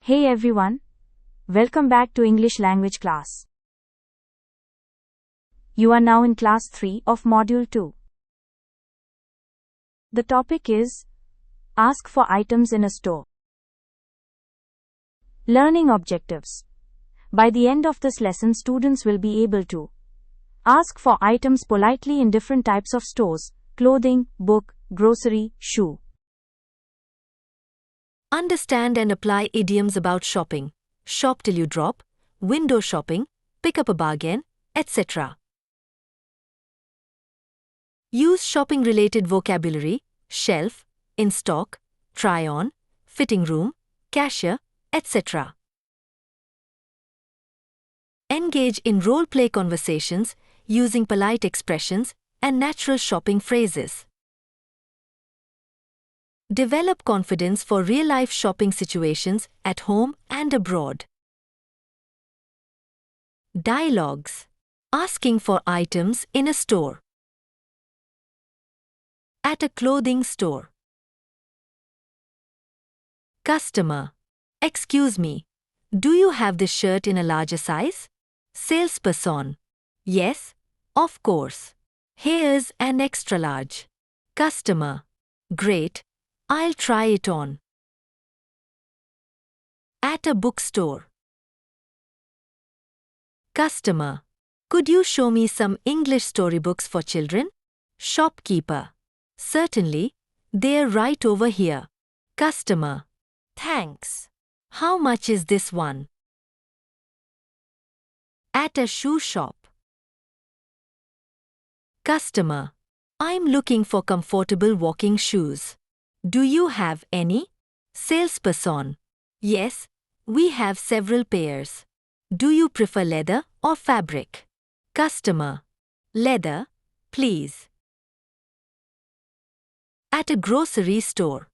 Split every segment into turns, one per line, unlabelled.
Hey everyone, welcome back to English language class. You are now in class 3 of module 2. The topic is Ask for items in a store. Learning objectives. By the end of this lesson, students will be able to ask for items politely in different types of stores: clothing, book, grocery, shoe.
Understand and apply idioms about shopping. Shop till you drop, window shopping, pick up a bargain, etc. Use shopping-related vocabulary: shelf, in stock, try on, fitting room, cashier, etc. Engage in role-play conversations using polite expressions and natural shopping phrases. Develop confidence for real-life shopping situations at home and abroad. Dialogues. Asking for items in a store. At a clothing store. Customer. Excuse me, do you have this shirt in a larger size? Salesperson. Yes, of course. Here's an extra large. Customer. Great, I'll try it on. At a bookstore. Customer. Could you show me some English storybooks for children? Shopkeeper. Certainly, they're right over here. Customer. Thanks. How much is this one? At a shoe shop. Customer. I'm looking for comfortable walking shoes. Do you have any? Salesperson. Yes, we have several pairs. Do you prefer leather or fabric? Customer. Leather, please. At a grocery store.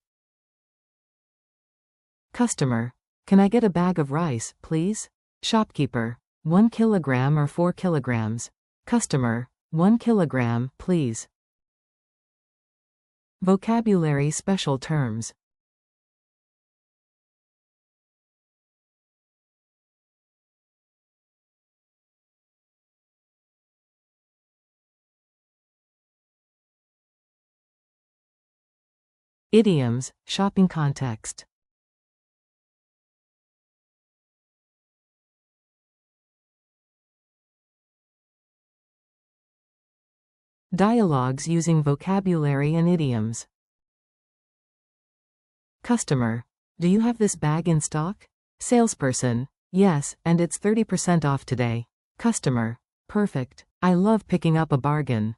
Customer. Can I get a bag of rice, please? Shopkeeper. 1 kilogram or 4 kilograms? Customer. 1 kilogram, please. Vocabulary special terms. Idioms, shopping context. Dialogues using vocabulary and idioms. Customer. Do you have this bag in stock? Salesperson. Yes, and it's 30% off today. Customer. Perfect. I love picking up a bargain.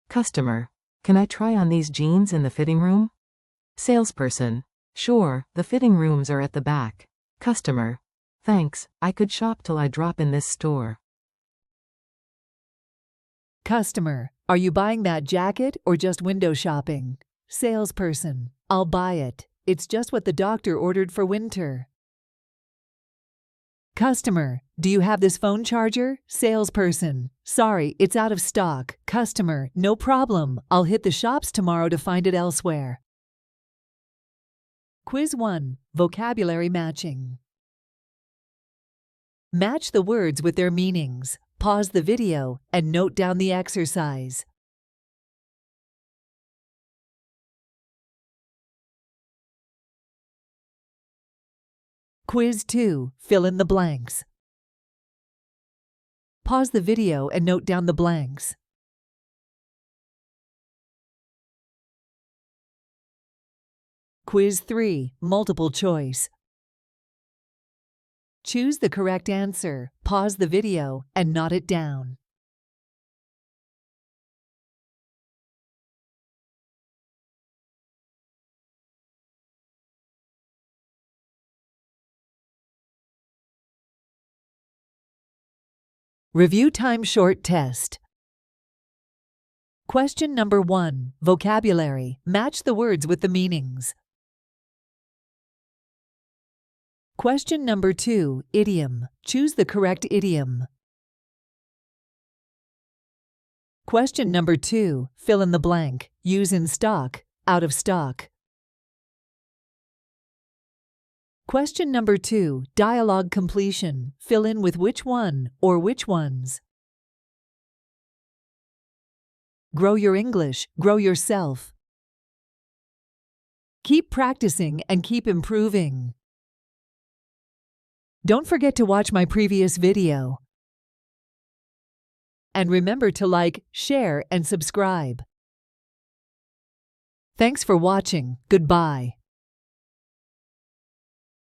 Customer. Can I try on these jeans in the fitting room? Salesperson. Sure, the fitting rooms are at the back. Customer. Thanks, I could shop till I drop in this store.
Customer, are you buying that jacket or just window shopping? Salesperson, I'll buy it. It's just what the doctor ordered for winter. Customer, do you have this phone charger? Salesperson, sorry, it's out of stock. Customer, no problem. I'll hit the shops tomorrow to find it elsewhere. Quiz 1. Vocabulary matching. Match the words with their meanings. Pause the video and note down the exercise. Quiz 2. Fill in the blanks. Pause the video and note down the blanks. Quiz 3. Multiple choice. Choose the correct answer, pause the video, and note it down. Review time short test. Question number 1. Vocabulary. Match the words with the meanings. Question number 2. Idiom. Choose the correct idiom. Question number 2. Fill in the blank. Use in stock, out of stock. Question number 2, dialogue completion. Fill in with which one or which ones. Grow your English, grow yourself. Keep practicing and keep improving. Don't forget to watch my previous video. And remember to like, share, and subscribe. Thanks for watching. Goodbye.